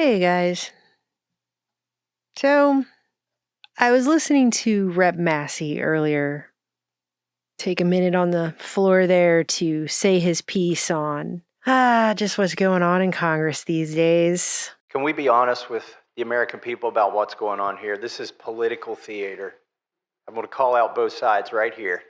Hey guys. So, I was listening to Rep Massey earlier take a minute on the floor there to say his piece on just what's going on in Congress these days. Can we be honest with the American people about what's going on here? This is political theater. I'm going to call out both sides right here.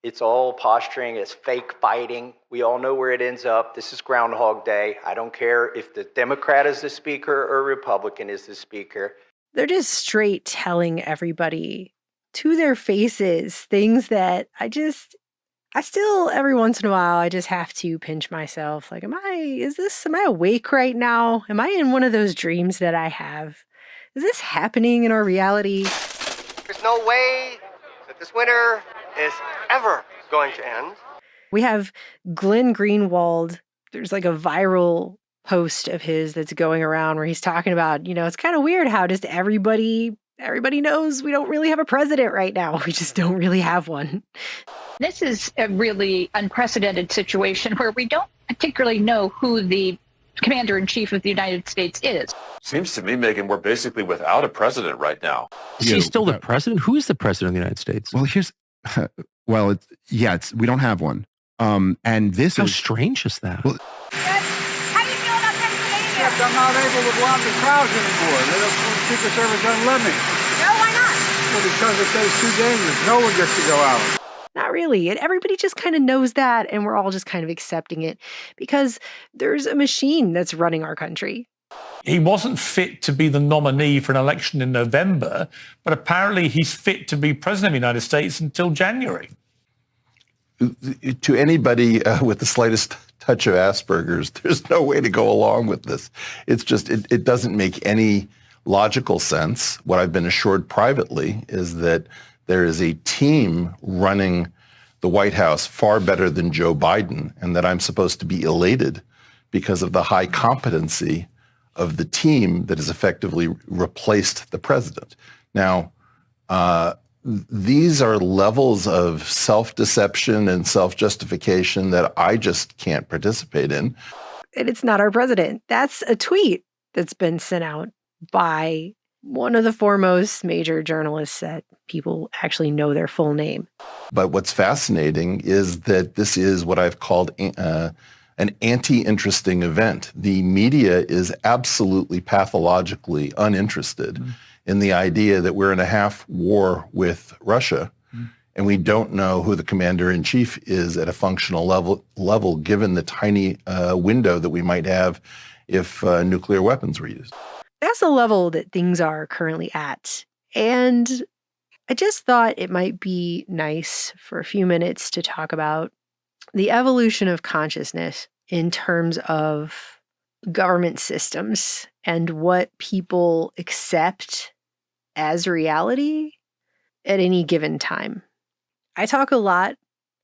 It's all posturing, it's fake fighting. We all know where it ends up. This is Groundhog Day. I don't care if the Democrat is the speaker or Republican is the speaker. They're just straight telling everybody to their faces things that I still, every once in a while, I just have to pinch myself. Like, am I awake right now? Am I in one of those dreams that I have? Is this happening in our reality? There's no way that this winter is ever going to end. We have Glenn Greenwald. There's like a viral post of his that's going around where he's talking about, it's kind of weird how just everybody knows we don't really have a president right now. We just don't really have one. This is a really unprecedented situation where we don't particularly know who the commander-in-chief of the United States is. Seems to me, Megan, we're basically without a president right now. Is he still the president? Who is the president of the United States? Well, we don't have one. And this How is strange is that? Well, How do you feel about Pennsylvania? I'm not able to go out to crowds anymore. The Secret Service doesn't let me. No, why not? Well, because it says it's too dangerous. No one gets to go out. Not really. And everybody just kind of knows that, and we're all just kind of accepting it because there's a machine that's running our country. He wasn't fit to be the nominee for an election in November, but apparently he's fit to be president of the United States until January. To anybody with the slightest touch of Asperger's, there's no way to go along with this. It's just, it doesn't make any logical sense. What I've been assured privately is that there is a team running the White House far better than Joe Biden, and that I'm supposed to be elated because of the high competency of the team that has effectively replaced the president. Now, these are levels of self-deception and self-justification that I just can't participate in. And it's not our president. That's a tweet that's been sent out by one of the foremost major journalists that people actually know their full name. But what's fascinating is that this is what I've called an anti-interesting event. The media is absolutely pathologically uninterested in the idea that we're in a half war with Russia, and we don't know who the commander-in-chief is at a functional level given the tiny window that we might have if nuclear weapons were used. That's the level that things are currently at. And I just thought it might be nice for a few minutes to talk about the evolution of consciousness in terms of government systems and what people accept as reality at any given time. I talk a lot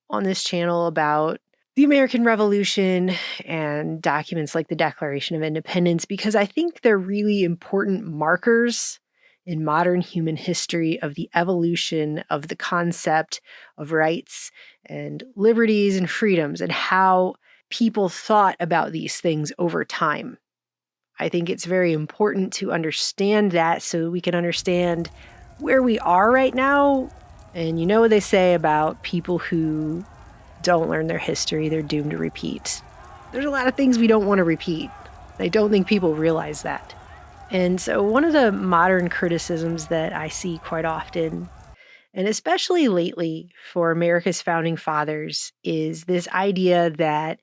on this channel about the American Revolution and documents like the Declaration of Independence because I think they're really important markers in modern human history of the evolution of the concept of rights and liberties and freedoms and how people thought about these things over time. I think it's very important to understand that so we can understand where we are right now. And you know what they say about people who don't learn their history, they're doomed to repeat. There's a lot of things we don't want to repeat. I don't think people realize that. And so one of the modern criticisms that I see quite often, and especially lately for America's founding fathers, is this idea that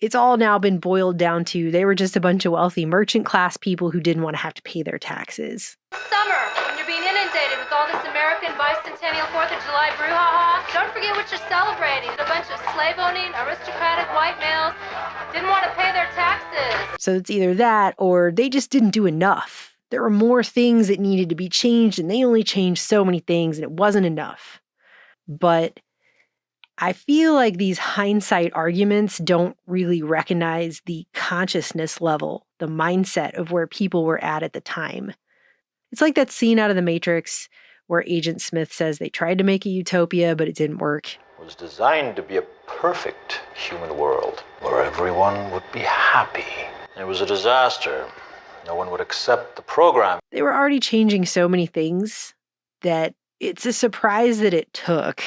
it's all now been boiled down to they were just a bunch of wealthy merchant class people who didn't want to have to pay their taxes. Summer, when you're being inundated with all this American bicentennial 4th of July brouhaha, don't forget what you're celebrating. A bunch of slave-owning, aristocratic white males didn't want to pay their taxes. So it's either that or they just didn't do enough. There were more things that needed to be changed, and they only changed so many things, and it wasn't enough. But I feel like these hindsight arguments don't really recognize the consciousness level, the mindset of where people were at the time. It's like that scene out of The Matrix where Agent Smith says they tried to make a utopia, but it didn't work. It was designed to be a perfect human world where everyone would be happy. It was a disaster No one would accept the program. They were already changing so many things that it's a surprise that it took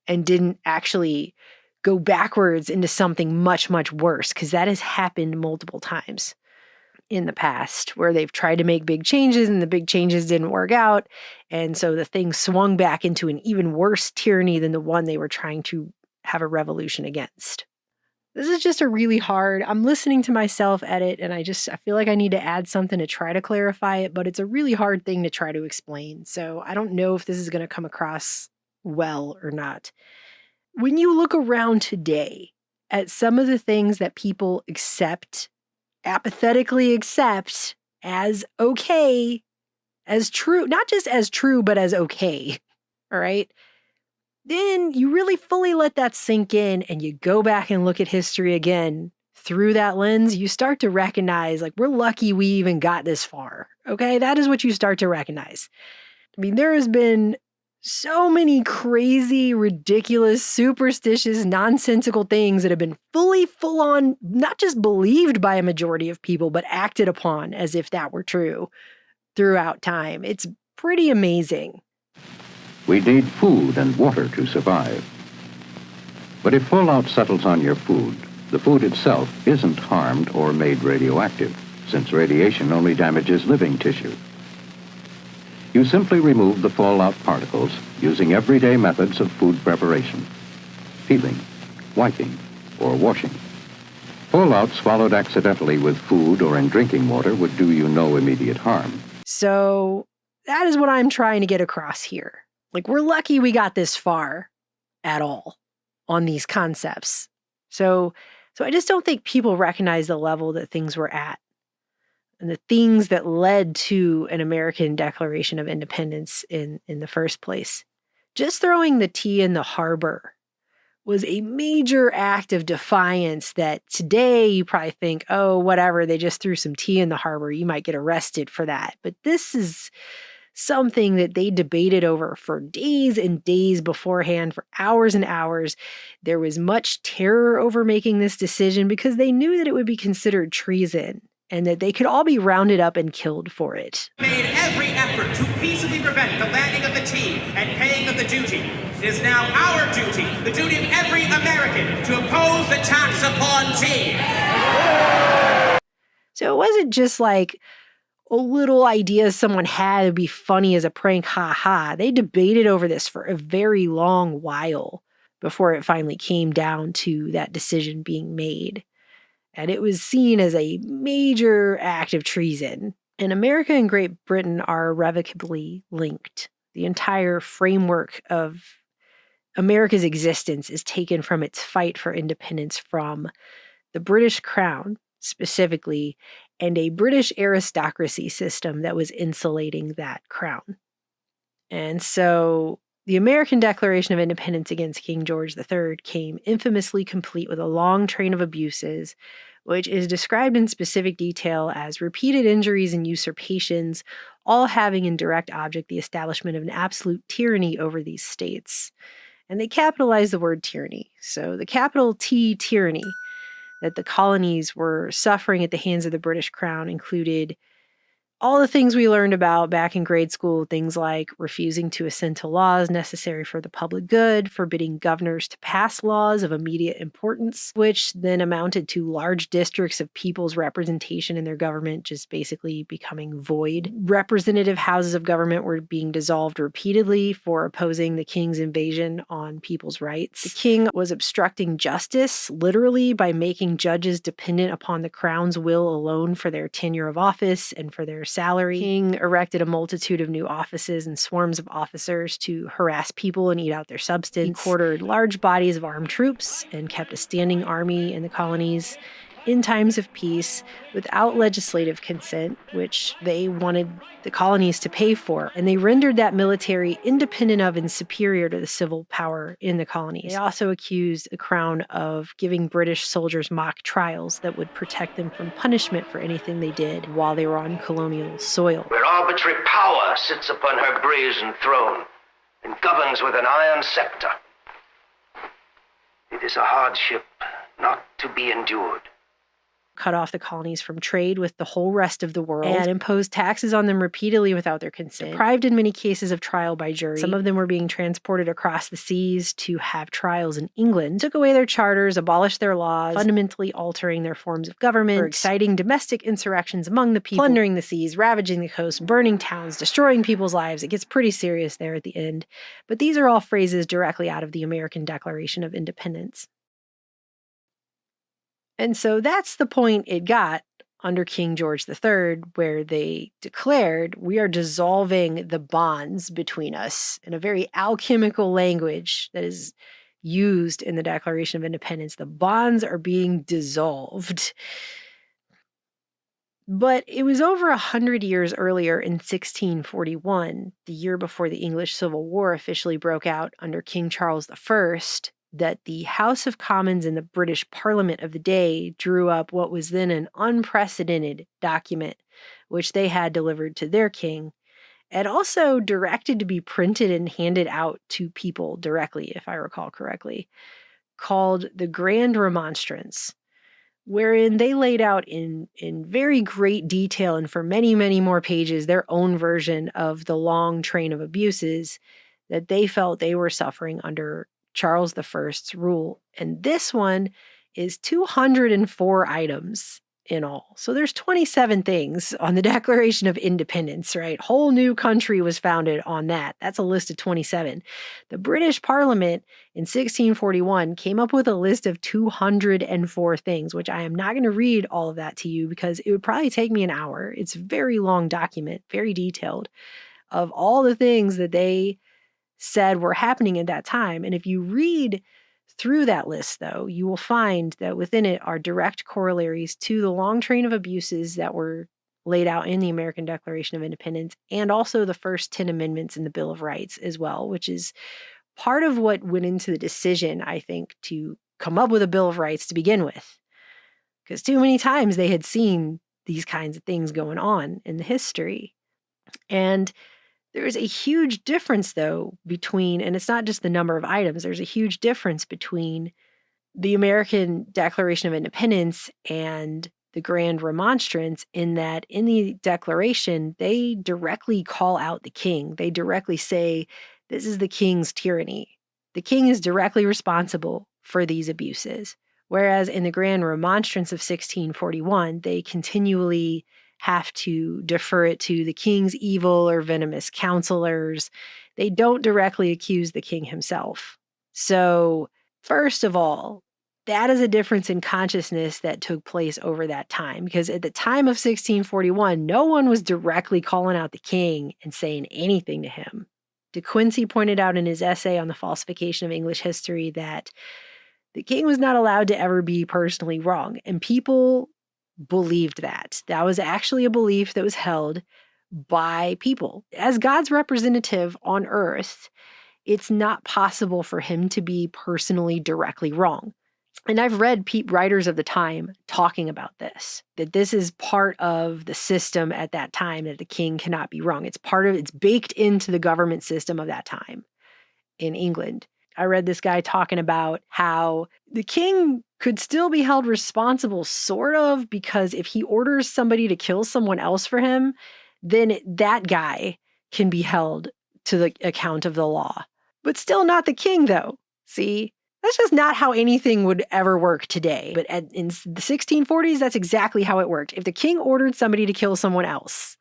and didn't actually go backwards into something much, much worse, because that has happened multiple times in the past where they've tried to make big changes and the big changes didn't work out. And so the thing swung back into an even worse tyranny than the one they were trying to have a revolution against. This is just a really hard, I'm listening to myself edit and I feel like I need to add something to try to clarify it, but it's a really hard thing to try to explain. So I don't know if this is going to come across well or not. When you look around today at some of the things that people apathetically accept as okay, as true, not just as true, but as okay, all right? Then you really fully let that sink in and you go back and look at history again through that lens, you start to recognize, like, we're lucky we even got this far, okay? That is what you start to recognize. I mean, there has been so many crazy, ridiculous, superstitious, nonsensical things that have been full on, not just believed by a majority of people, but acted upon as if that were true throughout time. It's pretty amazing. We need food and water to survive. But if fallout settles on your food, the food itself isn't harmed or made radioactive, since radiation only damages living tissue. You simply remove the fallout particles using everyday methods of food preparation: peeling, wiping, or washing. Fallout swallowed accidentally with food or in drinking water would do you no immediate harm. So that is what I'm trying to get across here. Like, we're lucky we got this far at all on these concepts. So I just don't think people recognize the level that things were at and the things that led to an American Declaration of Independence in the first place. Just throwing the tea in the harbor was a major act of defiance that today you probably think, oh, whatever, they just threw some tea in the harbor. You might get arrested for that. But this is something that they debated over for days and days beforehand, for hours and hours. There was much terror over making this decision because they knew that it would be considered treason and that they could all be rounded up and killed for it. Made every effort to peaceably prevent the landing of the tea and paying of the duty. It is now our duty, the duty of every American, to oppose the tax upon tea. So it wasn't just like a little idea someone had to be funny as a prank, ha. They debated over this for a very long while before it finally came down to that decision being made. And it was seen as a major act of treason. And America and Great Britain are irrevocably linked. The entire framework of America's existence is taken from its fight for independence from the British Crown, specifically, and a British aristocracy system that was insulating that crown. And so the American Declaration of Independence against King George III came infamously complete with a long train of abuses, which is described in specific detail as repeated injuries and usurpations, all having in direct object the establishment of an absolute tyranny over these states. And they capitalized the word tyranny. So the capital T, tyranny, that the colonies were suffering at the hands of the British Crown included all the things we learned about back in grade school, things like refusing to assent to laws necessary for the public good, forbidding governors to pass laws of immediate importance, which then amounted to large districts of people's representation in their government just basically becoming void. Representative houses of government were being dissolved repeatedly for opposing the king's invasion on people's rights. The king was obstructing justice, literally, by making judges dependent upon the crown's will alone for their tenure of office and for their salary. The king erected a multitude of new offices and swarms of officers to harass people and eat out their substance. He quartered large bodies of armed troops and kept a standing army in the colonies in times of peace without legislative consent, which they wanted the colonies to pay for. And they rendered that military independent of and superior to the civil power in the colonies. They also accused the crown of giving British soldiers mock trials that would protect them from punishment for anything they did while they were on colonial soil. Where arbitrary power sits upon her brazen throne and governs with an iron scepter. It is a hardship not to be endured. cut off the colonies from trade with the whole rest of the world, and imposed taxes on them repeatedly without their consent, deprived in many cases of trial by jury. Some of them were being transported across the seas to have trials in England, took away their charters, abolished their laws, fundamentally altering their forms of government, for exciting domestic insurrections among the people, plundering the seas, ravaging the coast, burning towns, destroying people's lives. It gets pretty serious there at the end. But these are all phrases directly out of the American Declaration of Independence. And so that's the point it got under King George III, where they declared, we are dissolving the bonds between us, in a very alchemical language that is used in the Declaration of Independence. The bonds are being dissolved. But it was over 100 years earlier, in 1641, the year before the English Civil War officially broke out under King Charles I, that the House of Commons in the British Parliament of the day drew up what was then an unprecedented document, which they had delivered to their king, and also directed to be printed and handed out to people directly, if I recall correctly, called the Grand Remonstrance, wherein they laid out in very great detail and for many, many more pages their own version of the long train of abuses that they felt they were suffering under Charles I's rule. And this one is 204 items in all. So there's 27 things on the Declaration of Independence, right? Whole new country was founded on that. That's a list of 27. The British Parliament in 1641 came up with a list of 204 things, which I am not going to read all of that to you because it would probably take me an hour. It's a very long document, very detailed, of all the things that they said were happening at that time. And if you read through that list, though, you will find that within it are direct corollaries to the long train of abuses that were laid out in the American Declaration of Independence, and also the first 10 amendments in the Bill of Rights as well, which is part of what went into the decision, I think, to come up with a Bill of Rights to begin with. Because too many times they had seen these kinds of things going on in the history. And there's a huge difference, though, between, and it's not just the number of items, there's a huge difference between the American Declaration of Independence and the Grand Remonstrance, in that in the Declaration, they directly call out the king. They directly say, this is the king's tyranny. The king is directly responsible for these abuses. Whereas in the Grand Remonstrance of 1641, they continually have to defer it to the king's evil or venomous counselors. They don't directly accuse the king himself. So, first of all, that is a difference in consciousness that took place over that time. Because at the time of 1641, no one was directly calling out the king and saying anything to him. De Quincey pointed out in his essay on the falsification of English history that the king was not allowed to ever be personally wrong. And people believed that. That was actually a belief that was held by people. As God's representative on earth, it's not possible for him to be personally directly wrong. And I've read writers of the time talking about this, that this is part of the system at that time, that the king cannot be wrong. It's baked into the government system of that time in England. I read this guy talking about how the king could still be held responsible, sort of, because if he orders somebody to kill someone else for him, then that guy can be held to the account of the law. But still not the king, though. See? That's just not how anything would ever work today. But in the 1640s, that's exactly how it worked. If the king ordered somebody to kill someone else,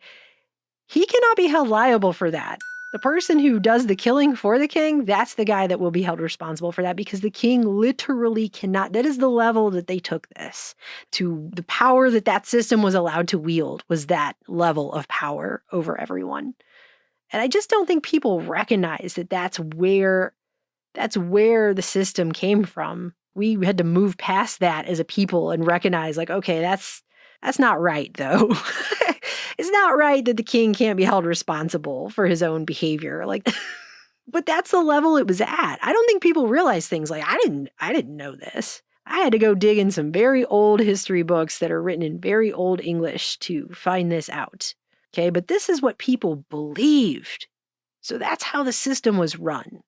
he cannot be held liable for that. The person who does the killing for the king, that's the guy that will be held responsible for that, because the king literally cannot. That is the level that they took this to. The power that system was allowed to wield was that level of power over everyone. And I just don't think people recognize that that's where the system came from. We had to move past that as a people and recognize, like, okay, that's not right, though. It's not right that the king can't be held responsible for his own behavior. Like, but that's the level it was at. I don't think people realize things like, I didn't know this. I had to go dig in some very old history books that are written in very old English to find this out. Okay, but this is what people believed. So that's how the system was run.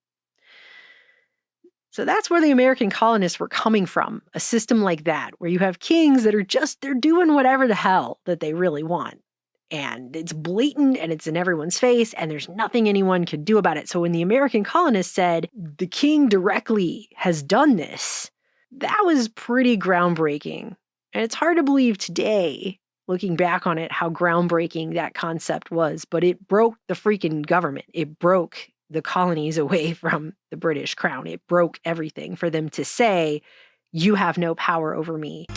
So that's where the American colonists were coming from, a system like that, where you have kings that are they're doing whatever the hell that they really want. And it's blatant and it's in everyone's face and there's nothing anyone could do about it. So when the American colonists said, the king directly has done this, that was pretty groundbreaking. And it's hard to believe today, looking back on it, how groundbreaking that concept was. But it broke the freaking government. It broke the colonies away from the British crown. It broke everything for them to say, you have no power over me.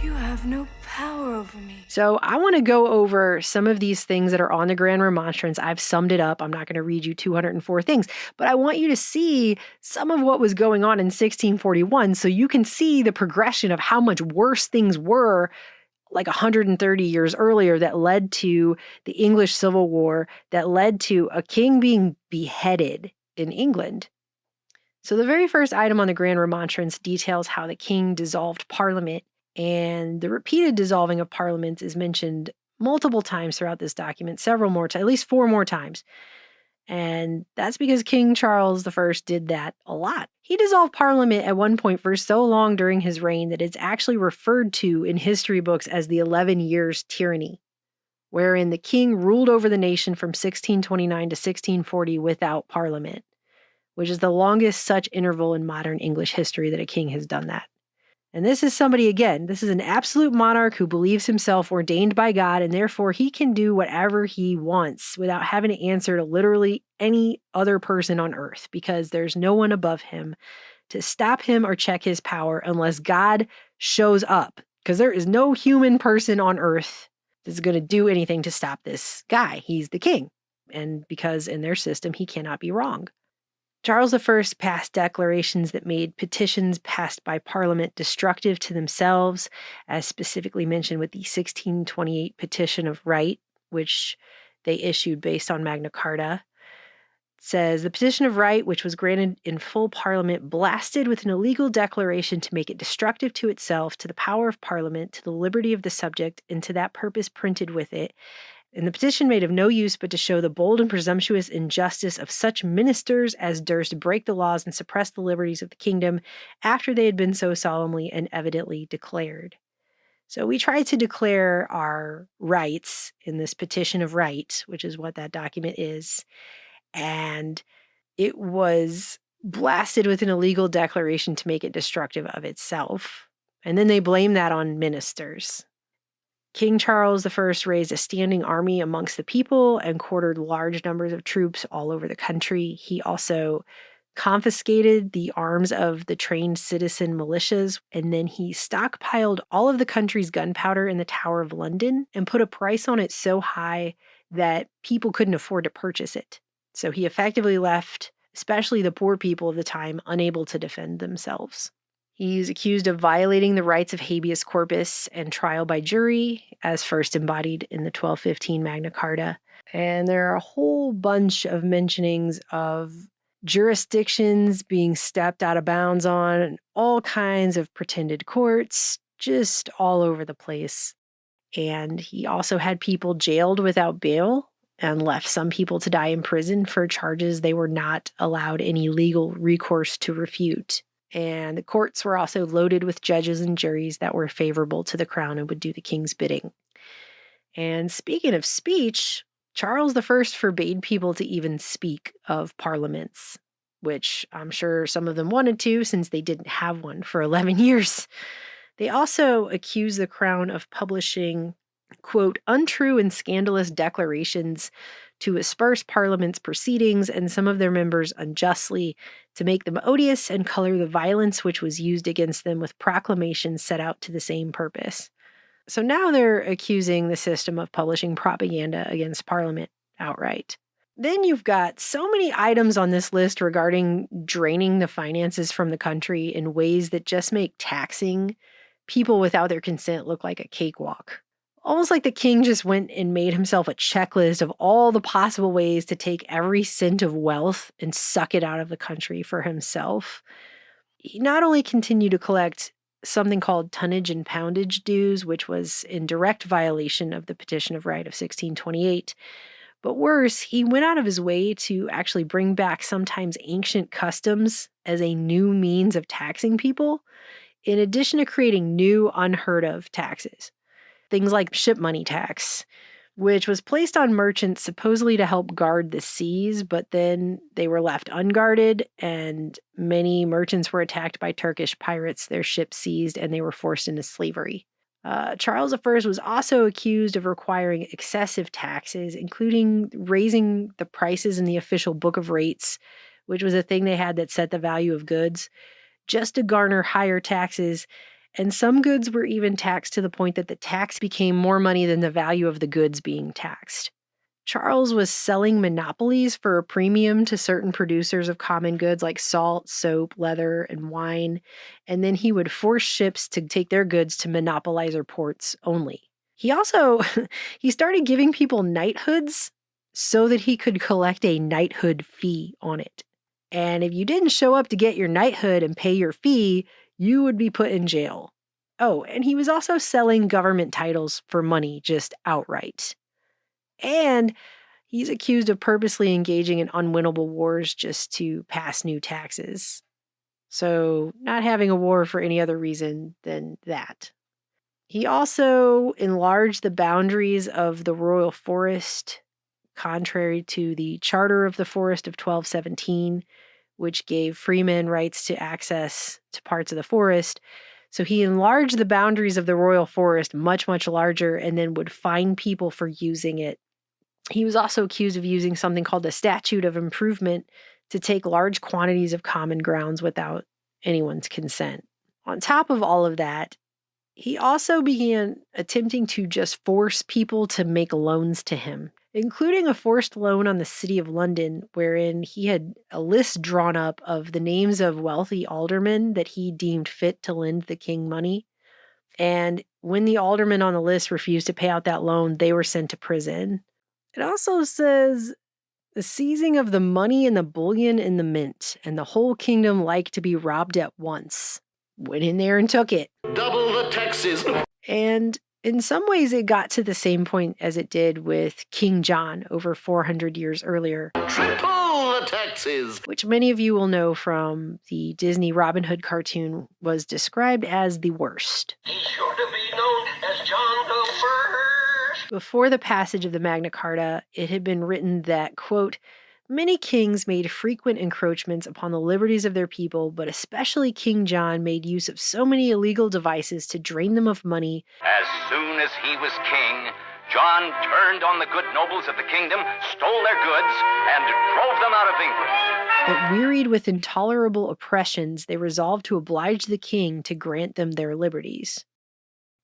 You have no power over me. So I want to go over some of these things that are on the Grand Remonstrance. I've summed it up. I'm not going to read you 204 things, but I want you to see some of what was going on in 1641 so you can see the progression of how much worse things were like 130 years earlier that led to the English Civil War, that led to a king being beheaded in England. So the very first item on the Grand Remonstrance details how the king dissolved Parliament. And the repeated dissolving of parliaments is mentioned multiple times throughout this document, several more times, at least 4 more times. And that's because King Charles I did that a lot. He dissolved parliament at one point for so long during his reign that it's actually referred to in history books as the 11 Years' Tyranny, wherein the king ruled over the nation from 1629 to 1640 without parliament, which is the longest such interval in modern English history that a king has done that. And this is somebody, again, this is an absolute monarch who believes himself ordained by God, and therefore he can do whatever he wants without having to answer to literally any other person on earth, because there's no one above him to stop him or check his power unless God shows up. Because there is no human person on earth that's going to do anything to stop this guy. He's the king. And because in their system, he cannot be wrong. Charles I passed declarations that made petitions passed by Parliament destructive to themselves, as specifically mentioned with the 1628 Petition of Right, which they issued based on Magna Carta. It says, the Petition of Right, which was granted in full Parliament, blasted with an illegal declaration to make it destructive to itself, to the power of Parliament, to the liberty of the subject, and to that purpose printed with it. And the petition made of no use but to show the bold and presumptuous injustice of such ministers as durst break the laws and suppress the liberties of the kingdom after they had been so solemnly and evidently declared. So we tried to declare our rights in this Petition of Right, which is what that document is, and it was blasted with an illegal declaration to make it destructive of itself. And then they blame that on ministers. King Charles I raised a standing army amongst the people and quartered large numbers of troops all over the country. He also confiscated the arms of the trained citizen militias, and then he stockpiled all of the country's gunpowder in the Tower of London and put a price on it so high that people couldn't afford to purchase it. So he effectively left, especially the poor people of the time, unable to defend themselves. He's accused of violating the rights of habeas corpus and trial by jury, as first embodied in the 1215 Magna Carta. And there are a whole bunch of mentionings of jurisdictions being stepped out of bounds on, and all kinds of pretended courts, just all over the place. And he also had people jailed without bail and left some people to die in prison for charges they were not allowed any legal recourse to refute. And the courts were also loaded with judges and juries that were favorable to the crown and would do the king's bidding. And speaking of speech, Charles I forbade people to even speak of parliaments, which I'm sure some of them wanted to since they didn't have one for 11 years. They also accused the crown of publishing, quote, untrue and scandalous declarations to asperse Parliament's proceedings and some of their members unjustly, to make them odious and color the violence which was used against them with proclamations set out to the same purpose. So now they're accusing the system of publishing propaganda against Parliament outright. Then you've got so many items on this list regarding draining the finances from the country in ways that just make taxing people without their consent look like a cakewalk. Almost like the king just went and made himself a checklist of all the possible ways to take every cent of wealth and suck it out of the country for himself. He not only continued to collect something called tonnage and poundage dues, which was in direct violation of the Petition of Right of 1628, But worse, he went out of his way to actually bring back sometimes ancient customs as a new means of taxing people, in addition to creating new, unheard of taxes. Things like ship money tax, which was placed on merchants supposedly to help guard the seas, but then they were left unguarded, and many merchants were attacked by Turkish pirates, their ships seized, and they were forced into slavery. Charles I was also accused of requiring excessive taxes, including raising the prices in the official Book of Rates, which was a thing they had that set the value of goods, just to garner higher taxes. And some goods were even taxed to the point that the tax became more money than the value of the goods being taxed. Charles was selling monopolies for a premium to certain producers of common goods like salt, soap, leather, and wine, and then he would force ships to take their goods to monopolizer ports only. He also he started giving people knighthoods so that he could collect a knighthood fee on it. And if you didn't show up to get your knighthood and pay your fee, you would be put in jail. Oh, and he was also selling government titles for money just outright. And he's accused of purposely engaging in unwinnable wars just to pass new taxes. So, not having a war for any other reason than that. He also enlarged the boundaries of the royal forest, contrary to the Charter of the Forest of 1217, which gave freemen rights to access to parts of the forest. So he enlarged the boundaries of the royal forest much, much larger, and then would fine people for using it. He was also accused of using something called the Statute of Improvement to take large quantities of common grounds without anyone's consent. On top of all of that, he also began attempting to just force people to make loans to him, including a forced loan on the City of London, wherein he had a list drawn up of the names of wealthy aldermen that he deemed fit to lend the king money. And when the aldermen on the list refused to pay out that loan, they were sent to prison. It also says the seizing of the money and the bullion in the mint, and the whole kingdom like to be robbed at once. Went in there and took it. Double the taxes. And in some ways, it got to the same point as it did with King John over 400 years earlier. Triple the taxes. Which many of you will know from the Disney Robin Hood cartoon was described as the worst. He's sure to be known as John the First. Before the passage of the Magna Carta, it had been written that, quote, many kings made frequent encroachments upon the liberties of their people, but especially King John made use of so many illegal devices to drain them of money. As soon as he was king, John turned on the good nobles of the kingdom, stole their goods, and drove them out of England. But wearied with intolerable oppressions, they resolved to oblige the king to grant them their liberties.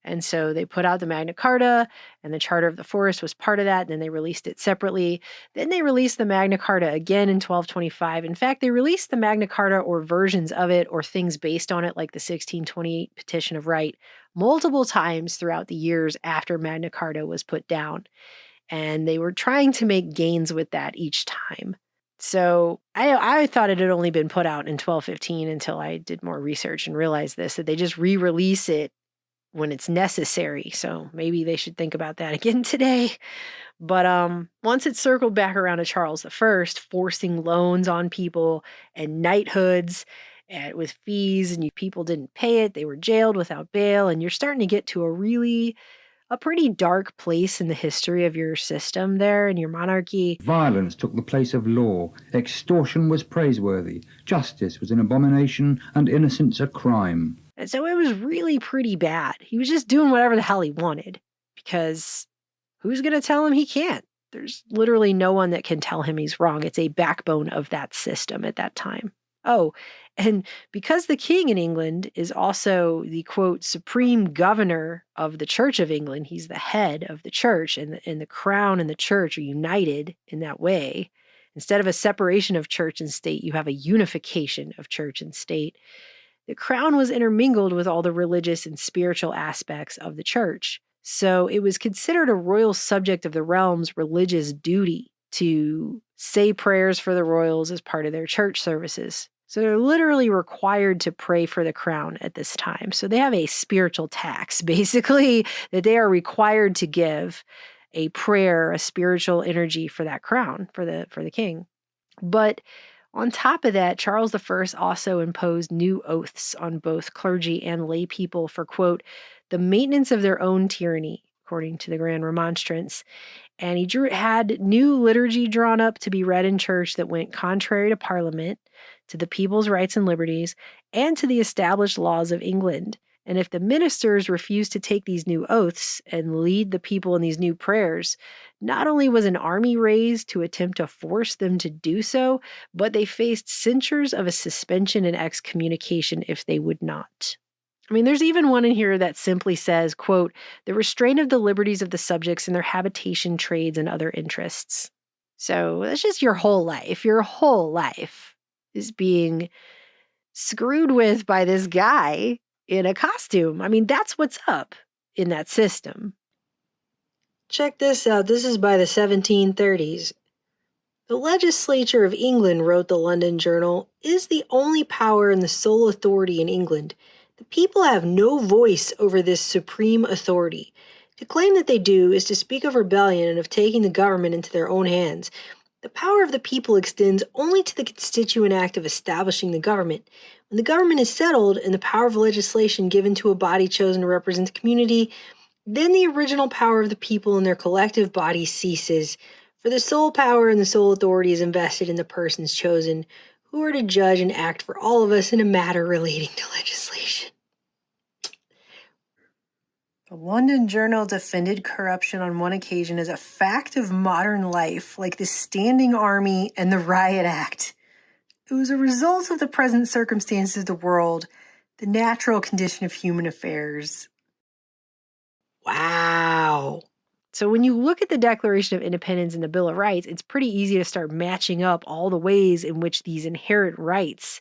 And so they put out the Magna Carta, and the Charter of the Forest was part of that. And then they released it separately. Then they released the Magna Carta again in 1225. In fact, they released the Magna Carta or versions of it or things based on it, like the 1628 Petition of Right, multiple times throughout the years after Magna Carta was put down. And they were trying to make gains with that each time. So I thought it had only been put out in 1215 until I did more research and realized this, that they just re-release it when it's necessary. So maybe they should think about that again today. But once it circled back around to Charles I, forcing loans on people and knighthoods with fees, and people didn't pay it, they were jailed without bail, and you're starting to get to a pretty dark place in the history of your system there and your monarchy. Violence took the place of law. Extortion was praiseworthy. Justice was an abomination, and innocence a crime. And so it was really pretty bad. He was just doing whatever the hell he wanted, because who's going to tell him he can't? There's literally no one that can tell him he's wrong. It's a backbone of that system at that time. Oh, and because the king in England is also the, quote, supreme governor of the Church of England, he's the head of the church, and the crown and the church are united in that way. Instead of a separation of church and state, you have a unification of church and state. The crown was intermingled with all the religious and spiritual aspects of the church. So it was considered a royal subject of the realm's religious duty to say prayers for the royals as part of their church services. So they're literally required to pray for the crown at this time. So they have a spiritual tax, basically, that they are required to give. a prayer, a spiritual energy for that crown, for the king. But on top of that, Charles I also imposed new oaths on both clergy and lay people for, quote, the maintenance of their own tyranny, according to the Grand Remonstrance. And he had new liturgy drawn up to be read in church that went contrary to Parliament, to the people's rights and liberties, and to the established laws of England. And if the ministers refused to take these new oaths and lead the people in these new prayers, not only was an army raised to attempt to force them to do so, but they faced censures of a suspension and excommunication if they would not. I mean, there's even one in here that simply says, quote, the restraint of the liberties of the subjects in their habitation, trades, and other interests. So that's just your whole life. Your whole life is being screwed with by this guy in a costume. I mean, that's what's up in that system. Check this out. This is by the 1730s. The legislature of England, wrote the London Journal, is the only power and the sole authority in England. The people have no voice over this supreme authority. To claim that they do is to speak of rebellion and of taking the government into their own hands. The power of the people extends only to the constituent act of establishing the government. When the government is settled and the power of legislation given to a body chosen to represent the community, then the original power of the people and their collective body ceases, for the sole power and the sole authority is invested in the persons chosen, who are to judge and act for all of us in a matter relating to legislation. The London Journal defended corruption on one occasion as a fact of modern life, like the Standing Army and the Riot Act. It was a result of the present circumstances of the world, the natural condition of human affairs. Wow. So when you look at the Declaration of Independence and the Bill of Rights, it's pretty easy to start matching up all the ways in which these inherent rights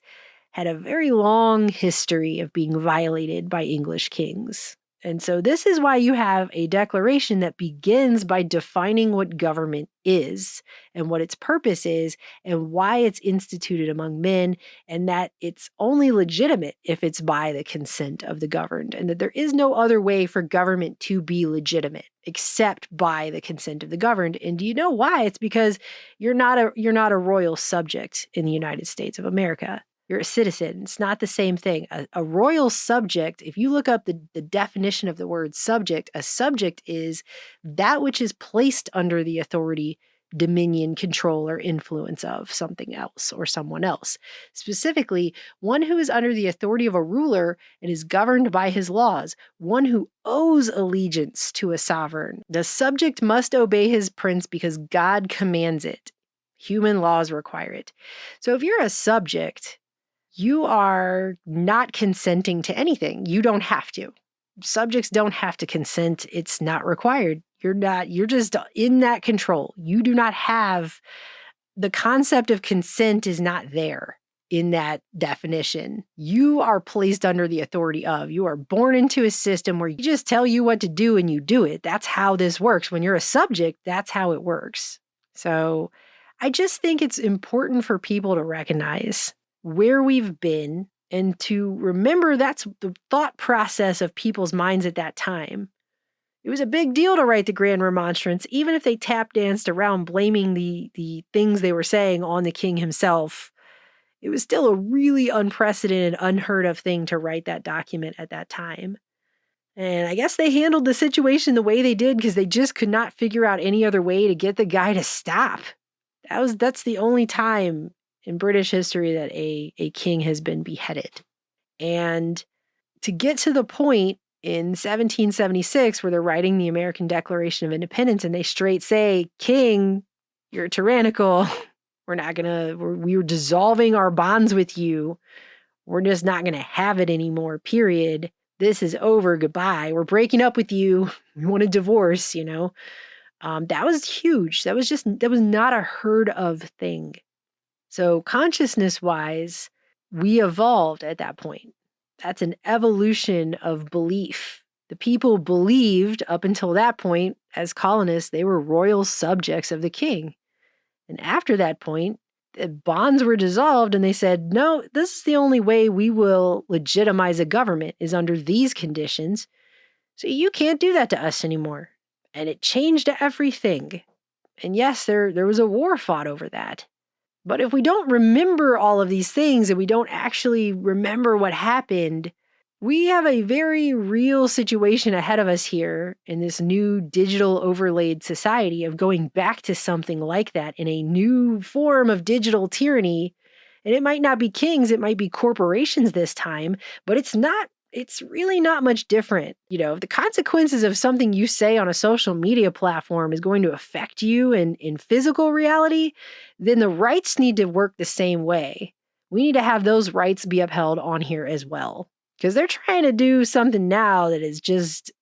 had a very long history of being violated by English kings. And so this is why you have a declaration that begins by defining what government is and what its purpose is and why it's instituted among men, and that it's only legitimate if it's by the consent of the governed, and that there is no other way for government to be legitimate except by the consent of the governed. And do you know why? It's because you're not a royal subject in the United States of America. You're a citizen. It's not the same thing. A royal subject, if you look up the definition of the word subject, a subject is that which is placed under the authority, dominion, control, or influence of something else or someone else. Specifically, one who is under the authority of a ruler and is governed by his laws, one who owes allegiance to a sovereign. The subject must obey his prince because God commands it. Human laws require it. So if you're a subject, you are not consenting to anything. You don't have to. Subjects don't have to consent. It's not required. You're just in that control. You do not have, the concept of consent is not there in that definition. You are placed under the authority of. You are born into a system where you just tell you what to do and you do it. That's how this works. When you're a subject, that's how it works. So I just think it's important for people to recognize where we've been and to remember that's the thought process of people's minds at that time. It was a big deal to write the Grand Remonstrance, even if they tap danced around blaming the things they were saying on the king himself. It was still a really unprecedented, unheard of thing to write that document at that time. And I guess they handled the situation the way they did because they just could not figure out any other way to get the guy to stop. That's the only time in British history that a king has been beheaded. And to get to the point in 1776 where they're writing the American Declaration of Independence and they straight say, King, you're tyrannical. We're dissolving our bonds with you. We're just not going to have it anymore, period. This is over. Goodbye. We're breaking up with you. We want a divorce, That was huge. That was not a heard of thing. So consciousness-wise, we evolved at that point. That's an evolution of belief. The people believed up until that point, as colonists, they were royal subjects of the king. And after that point, the bonds were dissolved and they said, no, this is the only way we will legitimize a government is under these conditions. So you can't do that to us anymore. And it changed everything. And yes, there was a war fought over that. But if we don't remember all of these things and we don't actually remember what happened, we have a very real situation ahead of us here in this new digital overlaid society of going back to something like that in a new form of digital tyranny. And it might not be kings, it might be corporations this time, but it's really not much different. You know, if the consequences of something you say on a social media platform is going to affect you in physical reality, then the rights need to work the same way. We need to have those rights be upheld on here as well. Because they're trying to do something now that is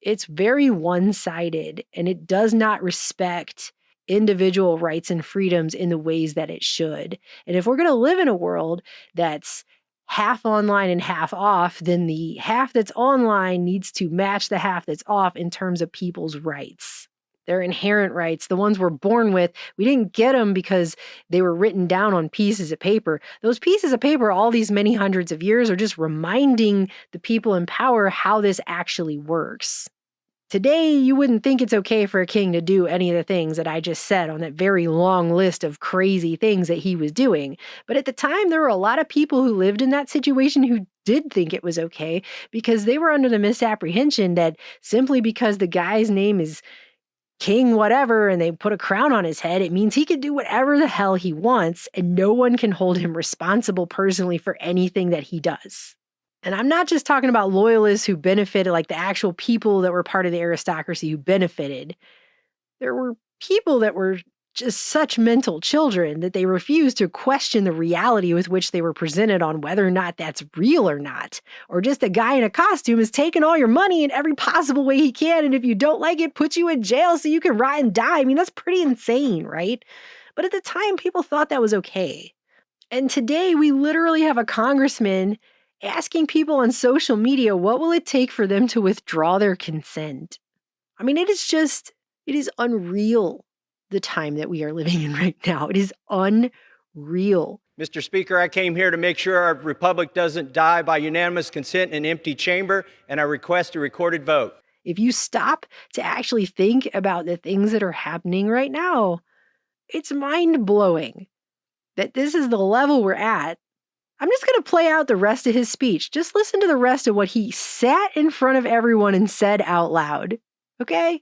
it's very one-sided, and it does not respect individual rights and freedoms in the ways that it should. And if we're going to live in a world that's half online and half off, then the half that's online needs to match the half that's off in terms of people's rights. Their inherent rights, the ones we're born with, we didn't get them because they were written down on pieces of paper. Those pieces of paper, all these many hundreds of years, are just reminding the people in power how this actually works. Today, you wouldn't think it's okay for a king to do any of the things that I just said on that very long list of crazy things that he was doing. But at the time, there were a lot of people who lived in that situation who did think it was okay because they were under the misapprehension that simply because the guy's name is King whatever and they put a crown on his head, it means he can do whatever the hell he wants and no one can hold him responsible personally for anything that he does. And I'm not just talking about loyalists who benefited, like the actual people that were part of the aristocracy who benefited. There were people that were just such mental children that they refused to question the reality with which they were presented on whether or not that's real or not. Or just a guy in a costume is taking all your money in every possible way he can, and if you don't like it, puts you in jail so you can rot and die. I mean, that's pretty insane, right? But at the time, people thought that was okay. And today, we literally have a congressman asking people on social media, what will it take for them to withdraw their consent? I mean, it is unreal, the time that we are living in right now. It is unreal. Mr. Speaker, I came here to make sure our republic doesn't die by unanimous consent in an empty chamber, and I request a recorded vote. If you stop to actually think about the things that are happening right now, it's mind-blowing that this is the level we're at. I'm just going to play out the rest of his speech. Just listen to the rest of what he sat in front of everyone and said out loud. Okay?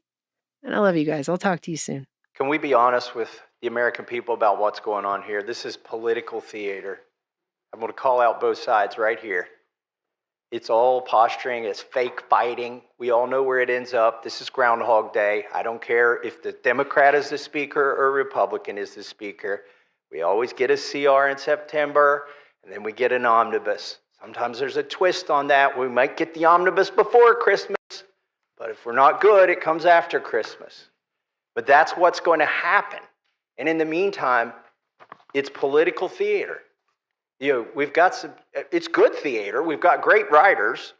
And I love you guys. I'll talk to you soon. Can we be honest with the American people about what's going on here? This is political theater. I'm going to call out both sides right here. It's all posturing. It's fake fighting. We all know where it ends up. This is Groundhog Day. I don't care if the Democrat is the speaker or Republican is the speaker. We always get a CR in September, and then we get an omnibus. Sometimes there's a twist on that. We might get the omnibus before Christmas, but if we're not good, it comes after Christmas. But that's what's going to happen. And in the meantime, it's political theater. You know, we've got it's good theater. We've got great writers.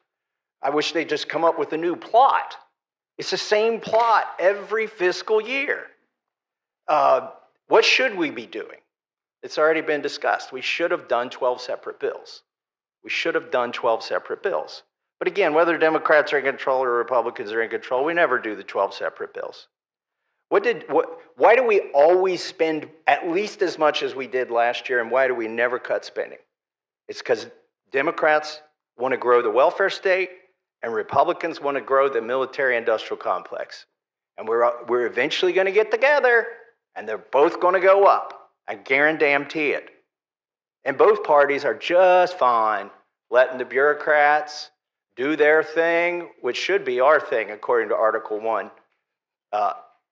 I wish they'd just come up with a new plot. It's the same plot every fiscal year. What should we be doing? It's already been discussed. We should have done 12 separate bills. We should have done 12 separate bills. But again, whether Democrats are in control or Republicans are in control, we never do the 12 separate bills. Why do we always spend at least as much as we did last year, and why do we never cut spending? It's because Democrats want to grow the welfare state, and Republicans want to grow the military-industrial complex. And we're eventually going to get together, and they're both going to go up. I guarantee it. And both parties are just fine letting the bureaucrats do their thing, which should be our thing, according to Article 1.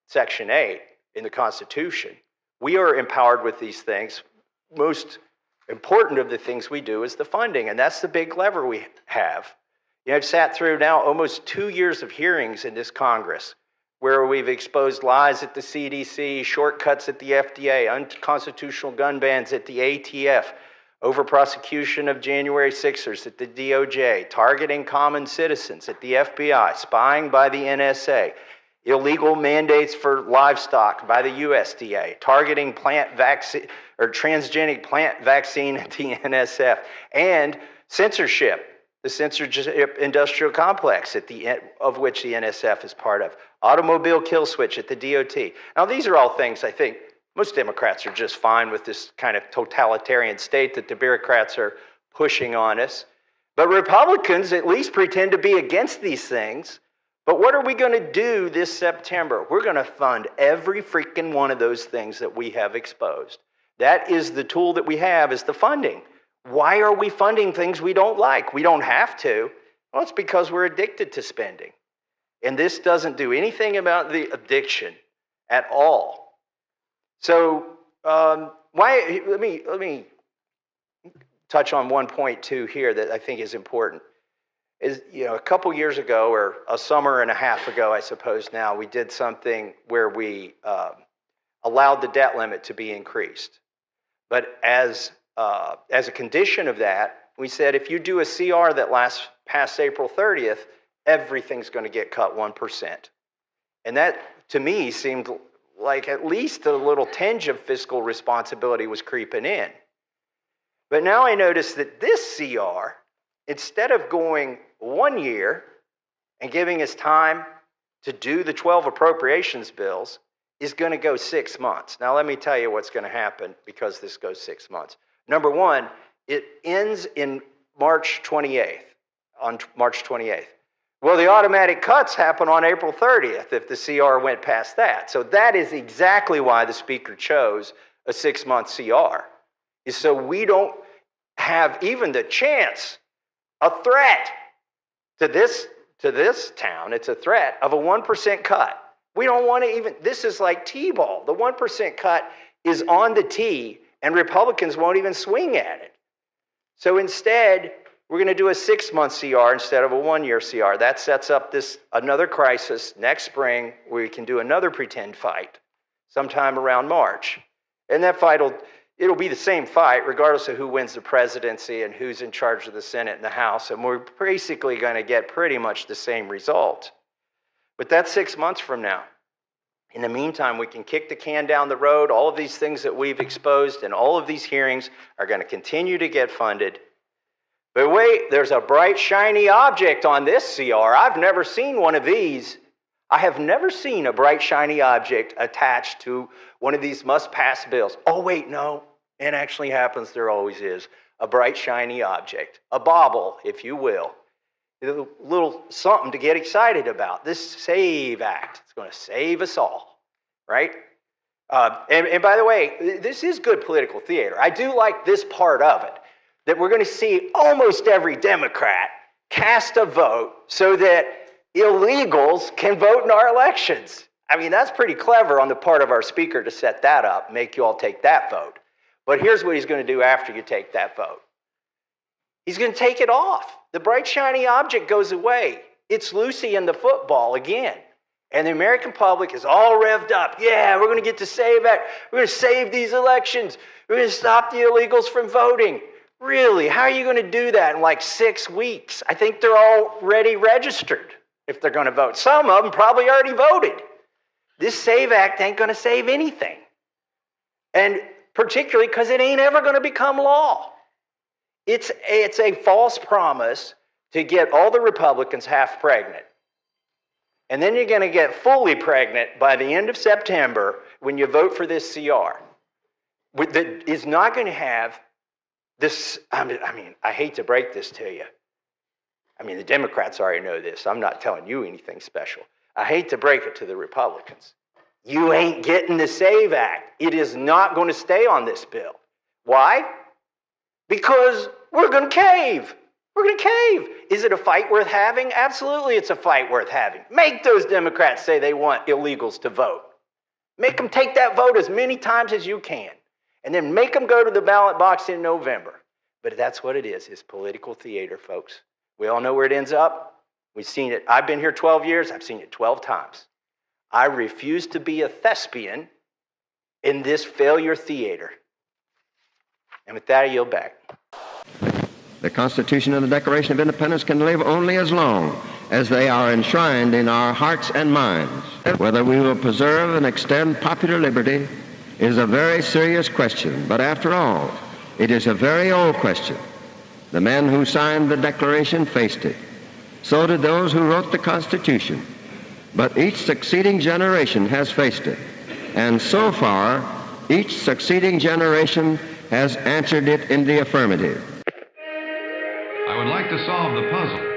Section 8 in the Constitution. We are empowered with these things. Most important of the things we do is the funding, and that's the big lever we have. You know, I've sat through now almost 2 years of hearings in this Congress where we've exposed lies at the CDC, shortcuts at the FDA, unconstitutional gun bans at the ATF, over-prosecution of January 6ers at the DOJ, targeting common citizens at the FBI, spying by the NSA, illegal mandates for livestock by the USDA, targeting plant vaccine or transgenic plant vaccine at the NSF, and censorship the censorship industrial complex of which the NSF is part of, automobile kill switch at the DOT. Now, these are all things I think most Democrats are just fine with, this kind of totalitarian state that the bureaucrats are pushing on us. But Republicans at least pretend to be against these things. But what are we going to do this September? We're going to fund every freaking one of those things that we have exposed. That is the tool that we have, is the funding. Why are we funding things we don't like? We don't have to. Well, it's because we're addicted to spending. And this doesn't do anything about the addiction at all. So let me touch on one point too here that I think is important. Is, a couple years ago, or a summer and a half ago, I suppose now, we did something where we allowed the debt limit to be increased. But as a condition of that, we said if you do a CR that lasts past April 30th, everything's going to get cut 1%. And that, to me, seemed like at least a little tinge of fiscal responsibility was creeping in. But now I notice that this CR, instead of going 1 year and giving us time to do the 12 appropriations bills, is going to go 6 months. Now, let me tell you what's going to happen because this goes 6 months. Number one, it ends in March 28th, on March 28th. Well, the automatic cuts happen on April 30th if the CR went past that. So that is exactly why the Speaker chose a 6-month CR, is so we don't have even the chance, a threat to this town, it's a threat of a 1% cut. We don't want to even, this is like T-ball. The 1% cut is on the tee, and Republicans won't even swing at it. So instead, we're going to do a 6-month CR instead of a 1-year CR. That sets up another crisis next spring where we can do another pretend fight sometime around March. And that fight it'll be the same fight regardless of who wins the presidency and who's in charge of the Senate and the House. And we're basically going to get pretty much the same result. But that's 6 months from now. In the meantime, we can kick the can down the road. All of these things that we've exposed and all of these hearings are going to continue to get funded. But wait, there's a bright, shiny object on this CR. I've never seen one of these. I have never seen a bright, shiny object attached to one of these must-pass bills. Oh, wait, no. It actually happens. There always is a bright, shiny object, a bauble, if you will. A little something to get excited about. This SAVE Act, it's going to save us all, right? And by the way, this is good political theater. I do like this part of it, that we're going to see almost every Democrat cast a vote so that illegals can vote in our elections. I mean, that's pretty clever on the part of our speaker to set that up, make you all take that vote. But here's what he's going to do after you take that vote. He's going to take it off. The bright, shiny object goes away. It's Lucy and the football again. And the American public is all revved up. Yeah, we're going to get to save it. We're going to save these elections. We're going to stop the illegals from voting. Really? How are you going to do that in like 6 weeks? I think they're already registered if they're going to vote. Some of them probably already voted. This SAVE Act ain't going to save anything. And particularly because it ain't ever going to become law. It's a false promise to get all the Republicans half pregnant. And then you're going to get fully pregnant by the end of September when you vote for this CR. That is not going to have this, I mean, I hate to break this to you. I mean, the Democrats already know this. I'm not telling you anything special. I hate to break it to the Republicans. You ain't getting the SAVE Act. It is not going to stay on this bill. Why? Because we're going to cave. We're going to cave. Is it a fight worth having? Absolutely, it's a fight worth having. Make those Democrats say they want illegals to vote. Make them take that vote as many times as you can. And then make them go to the ballot box in November. But that's what it is political theater, folks. We all know where it ends up. We've seen it. I've been here 12 years. I've seen it 12 times. I refuse to be a thespian in this failure theater. And with that, I yield back. The Constitution and the Declaration of Independence can live only as long as they are enshrined in our hearts and minds. Whether we will preserve and extend popular liberty is a very serious question, but after all, it is a very old question. The men who signed the Declaration faced it. So did those who wrote the Constitution. But each succeeding generation has faced it. And so far, each succeeding generation has answered it in the affirmative. I would like to solve the puzzle.